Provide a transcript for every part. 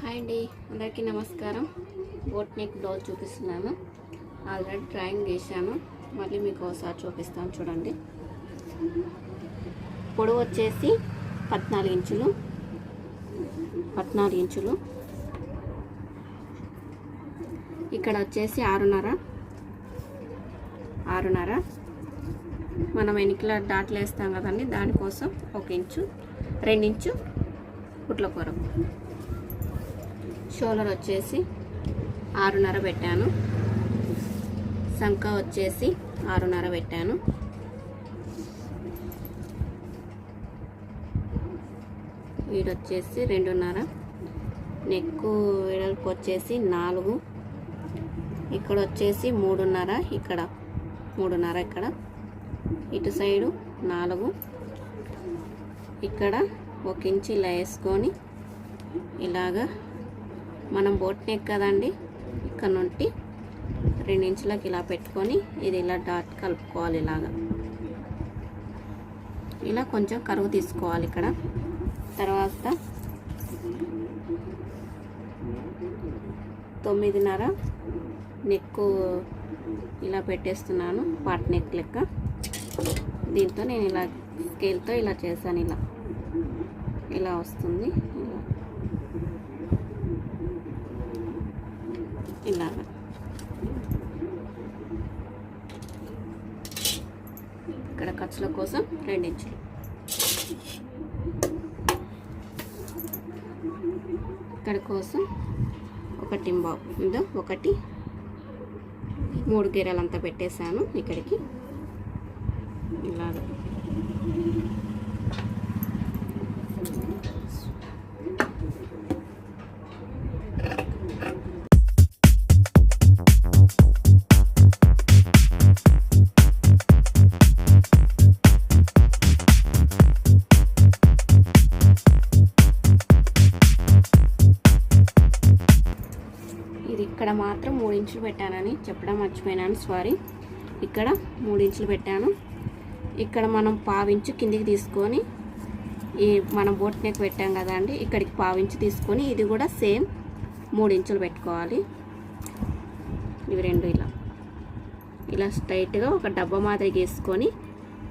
Hi అండి, అందరికీ నమస్కారం. బోట్ నెక్ బ్లౌజ్ చూపిస్తున్నాను. ఆల్రెడీ డ్రాయింగ్ చేశాను, మళ్ళీ మీకు ఒకసారి చూపిస్తాను చూడండి. పొడవు వచ్చేసి 14 ఇంచులు. ఇక్కడ వచ్చేసి 6.5 మనం వెనుకల డాట్లు వేస్తాం కదండి, దానికోసం 1 ఇంచు 2 ఇంచు కుట్ల కొరకు. షోల్డర్ వచ్చేసి 6.5 పెట్టాను. సంక వచ్చేసి 6.5 పెట్టాను. వీడొచ్చేసి 2.5. నెక్కు వెడల్పు వచ్చేసి 4. ఇక్కడ వచ్చేసి 3.5. ఇక్కడ 3.5. ఇక్కడ ఇటు సైడు 4. ఇక్కడ 1 ఇంచు ఇలా వేసుకొని ఇలాగా మనం బోట్ నెక్ కదండి, ఇక్కడ నుండి 2 ఇంచులకు ఇలా పెట్టుకొని ఇది ఇలా డాట్ కలుపుకోవాలి. ఇలా కొంచెం కరువు తీసుకోవాలి. ఇక్కడ తర్వాత 9.5 నెక్కు ఇలా పెట్టేస్తున్నాను, పాట్ నెక్ లెక్క. దీంతో నేను ఇలా స్కేల్తో ఇలా చేశాను. ఇలా వస్తుంది. ఇలాగా ఇక్కడ ఖర్చుల కోసం 2 ఇంచులు. ఇక్కడ కోసం 1 3 గీరలంతా పెట్టేశాను ఇక్కడికి. ఇలాగా ఇక్కడ మాత్రం 3 ఇంచులు పెట్టానని చెప్పడం మర్చిపోయినాను, సారీ. ఇక్కడ 3 ఇంచులు పెట్టాను. ఇక్కడ మనం 1/2 ఇంచు కిందికి తీసుకొని ఈ మనం బోట్ నెక్ పెట్టాం కదండి, ఇక్కడికి 1/2 ఇంచు తీసుకొని ఇది కూడా సేమ్ 3 ఇంచులు పెట్టుకోవాలి. ఇవి రెండు ఇలా స్ట్రైట్గా ఒక డబ్బా మాదిరి గీసుకొని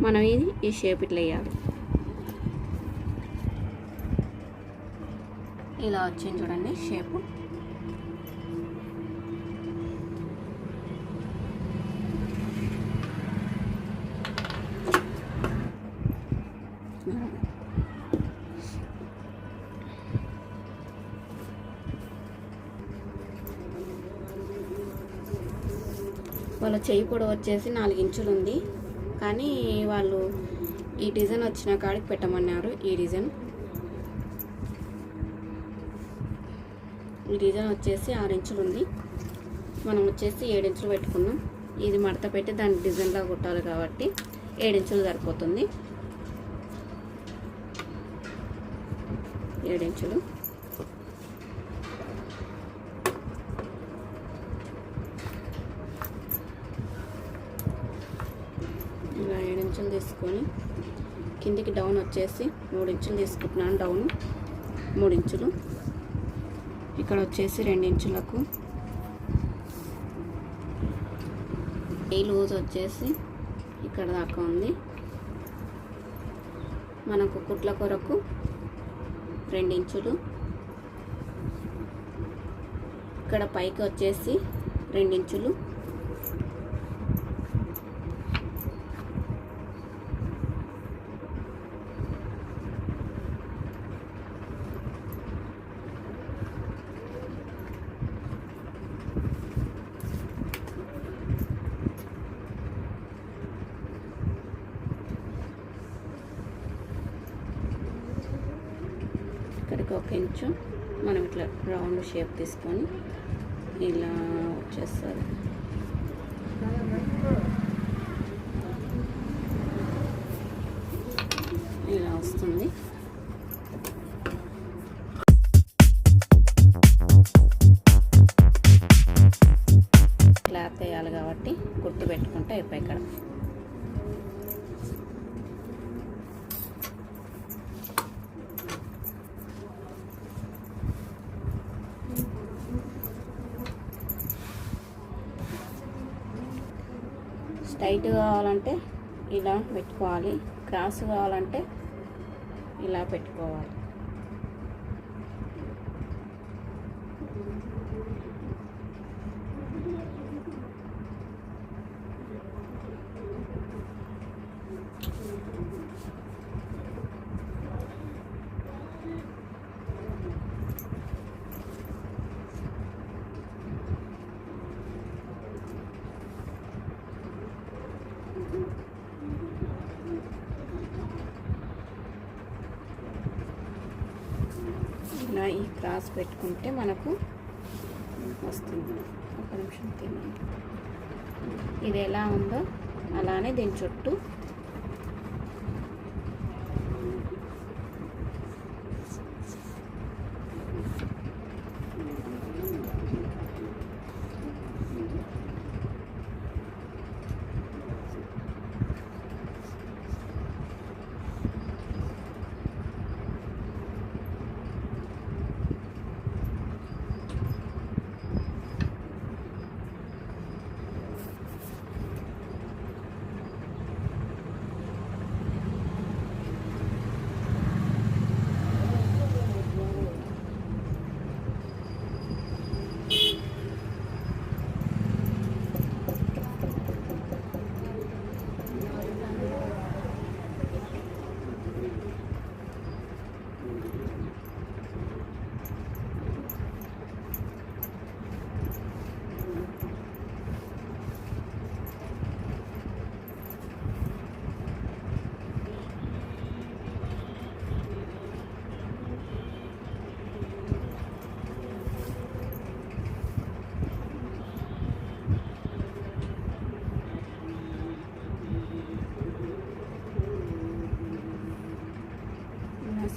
మనం ఈ షేప్ ఇట్లా వేయాలి. ఇలా వచ్చింది చూడండి షేపు. వాళ్ళ చెయ్యి పొడవు వచ్చేసి 4 ఇంచులు ఉంది, కానీ వాళ్ళు ఈ డిజైన్ వచ్చిన కాడికి పెట్టమన్నారు. ఈ డిజైన్ వచ్చేసి 6 ఇంచులు ఉంది. మనం వచ్చేసి 7 ఇంచులు పెట్టుకున్నాం. ఇది మడత పెట్టి దాన్ని డిజైన్లా కుట్టాలి కాబట్టి 7 ఇంచులు సరిపోతుంది. 7 ఇంచులు. ఇలా 7 ఇంచులు తీసుకొని కిందికి డౌన్ వచ్చేసి 3 ఇంచులు తీసుకుంటున్నాను. డౌన్ 3 ఇంచులు. ఇక్కడ వచ్చేసి 2 ఇంచులకు. ఈ లూజ్ వచ్చేసి ఇక్కడ దాకా ఉంది. మనకు కుట్ల కొరకు 2 ఇంచులు. ఇక్కడ పైకి వచ్చేసి 2 ఇంచులు. ఇక్కడికి 1 ఇంచు మనం ఇట్లా రౌండ్ షేప్ తీసుకొని ఇలా వచ్చేస్తుంది. ఇలా వస్తుంది. క్లాత్ వేయాలి కాబట్టి కుట్టి పెట్టుకుంటే అయిపోయి. ఇక్కడ టైట్ కావాలంటే ఇలా పెట్టుకోవాలి, క్రాస్ కావాలంటే ఇలా పెట్టుకోవాలి. ఇలా ఈ క్రాస్ పెట్టుకుంటే మనకు వస్తుంది. ఒక నిమిషం తినండి. ఇది ఎలా ఉందో అలానే దీని చుట్టూ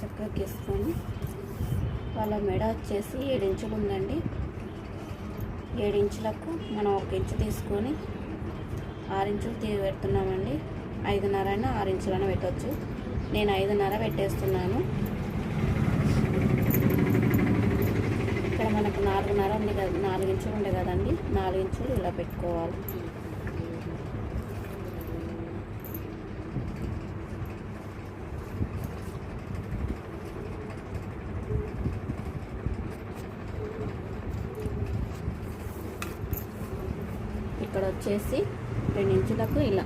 చక్కగా గీసుకొని, వాళ్ళ మెడ వచ్చేసి 7 ఇంచులు ఉందండి. 7 ఇంచులకు మనం 1 ఇంచు తీసుకొని 6 ఇంచులు పెడుతున్నామండి. 5.5 అయినా 6 ఇంచులైనా పెట్టవచ్చు. నేను 5.5 పెట్టేస్తున్నాను. ఇక్కడ మనకు 4.5 ఉంది కదా, 4 ఇంచులు ఉండే కదండి, 4 ఇంచులు ఇలా పెట్టుకోవాలి. ఇక్కడ వచ్చేసి 2 ఇంచులకు ఇలా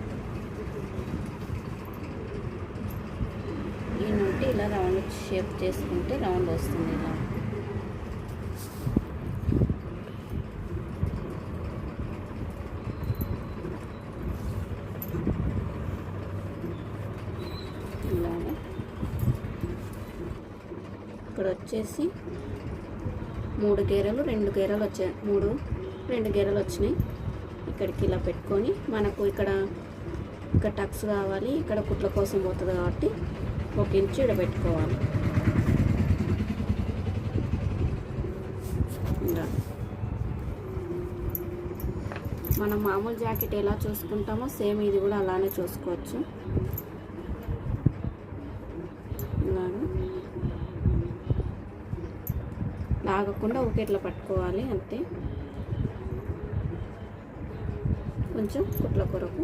ఈ నుండి ఇలా రౌండ్ షేప్ చేసుకుంటే రౌండ్ వస్తుంది. ఇలాగా ఇక్కడ వచ్చేసి 3 గేరలు 2 గేరలు వచ్చాయి, 2 గేరలు వచ్చినాయి. ఇక్కడికి ఇలా పెట్టుకొని మనకు ఇక్కడ టక్స్ కావాలి, ఇక్కడ కుట్ల కోసం పోతుంది కాబట్టి 1 ఇంచు ఇక్కడ పెట్టుకోవాలి. ఇలా మనం మామూలు జాకెట్ ఎలా చూసుకుంటామో సేమ్ ఇది కూడా అలానే చూసుకోవచ్చు. ఇలాగా లాగకుండా ఒకే ఇట్లా పట్టుకోవాలి అంతే. కొంచెం కుట్ల కొరకు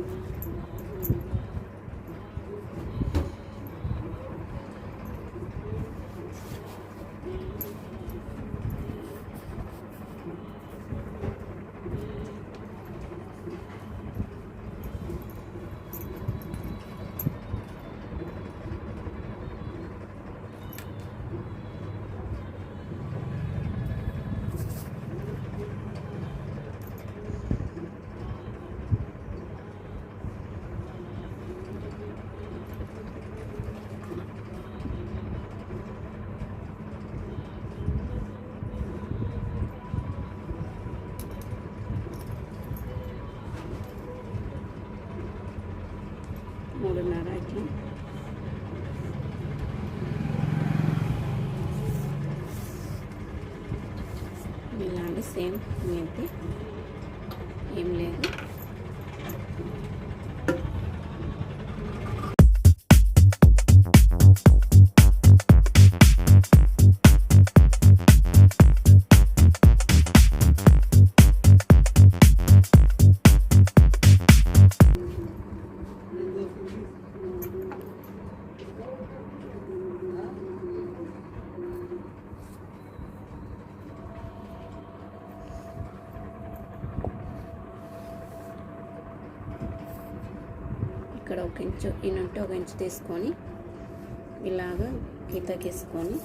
మూడున్నర ఇట్లా ఇలాంటి సేమ్ అయితే ఏం లేదు. ఇక్కడ 1 ఇంచు ఈ నుండి 1 ఇంచు తీసుకొని ఇలాగా గీతకేసుకొని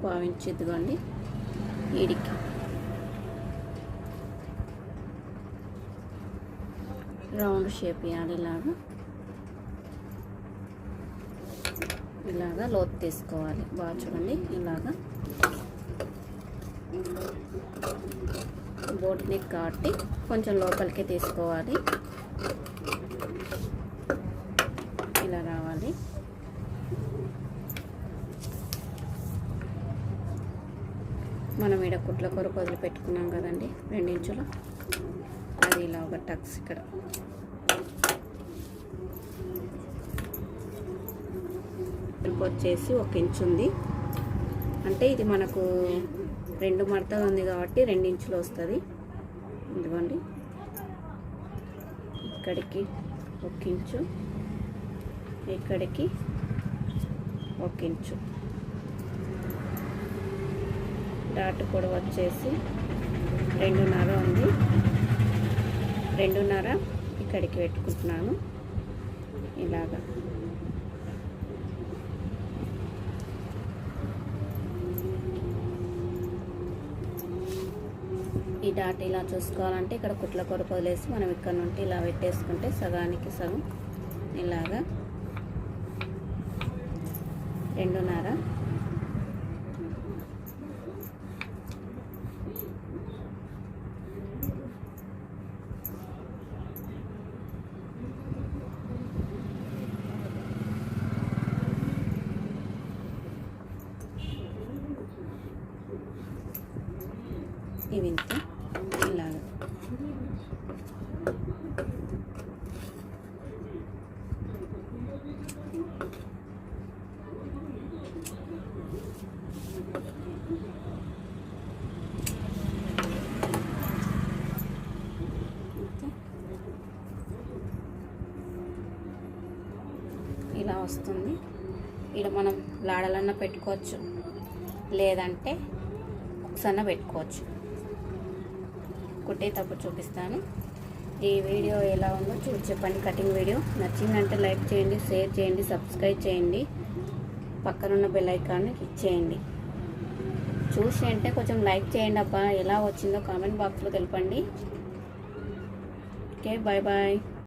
పావించి ఇదిగోండి ఈడికి రౌండ్ షేప్ ఇవ్వాలి. ఇలాగా లోతు తీసుకోవాలి. బాగా చూడండి, ఇలాగా బోట్ నెక్ కాబట్టి కొంచెం లోపలికి తీసుకోవాలి. ఇలా రావాలి. మనం ఇక్కడ కుట్ల కొరకు వదిలి పెట్టుకున్నాం కదండి 2 ఇంచులు, అది ఇలా ఒక టక్స్ ఇక్కడ వచ్చేసి 1 ఇంచు ఉంది. అంటే ఇది మనకు 2 మడతలు ఉంది కాబట్టి 2 ఇంచులు వస్తుంది. ఇదిగోండి ఇక్కడికి 1 ఇంచు, ఇక్కడికి 1 ఇంచు. డాట్ కూడా వచ్చేసి 2.5 ఉంది. 2.5 ఇక్కడికి పెట్టుకుంటున్నాను. ఇలాగా ఈ డాట్ ఇలా చూసుకోవాలంటే ఇక్కడ కుట్ల కొరకు వదిలేసి మనం ఇక్కడ నుండి ఇలా పెట్టేసుకుంటే సగానికి సగం ఇలాగా 2.5 ఇవి ఇంత ఇలాగా ఇలా వస్తుంది. ఇక్కడ మనం లాడలన్నా పెట్టుకోవచ్చు, లేదంటే ఒకసన్న పెట్టుకోవచ్చు. కుట్టేటప్పుడు చూపిస్తాను. ఈ వీడియో ఎలా ఉందో చూసి చెప్పండి. కటింగ్ వీడియో నచ్చిందంటే లైక్ చేయండి, షేర్ చేయండి, సబ్స్క్రైబ్ చేయండి, పక్కనున్న బెల్ ఐకాన్ని క్లిక్ చేయండి. చూసి అంటే కొంచెం లైక్ చేయండి అబ్బా. ఎలా వచ్చిందో కామెంట్ బాక్స్లో తెలపండి. Okay, bye bye.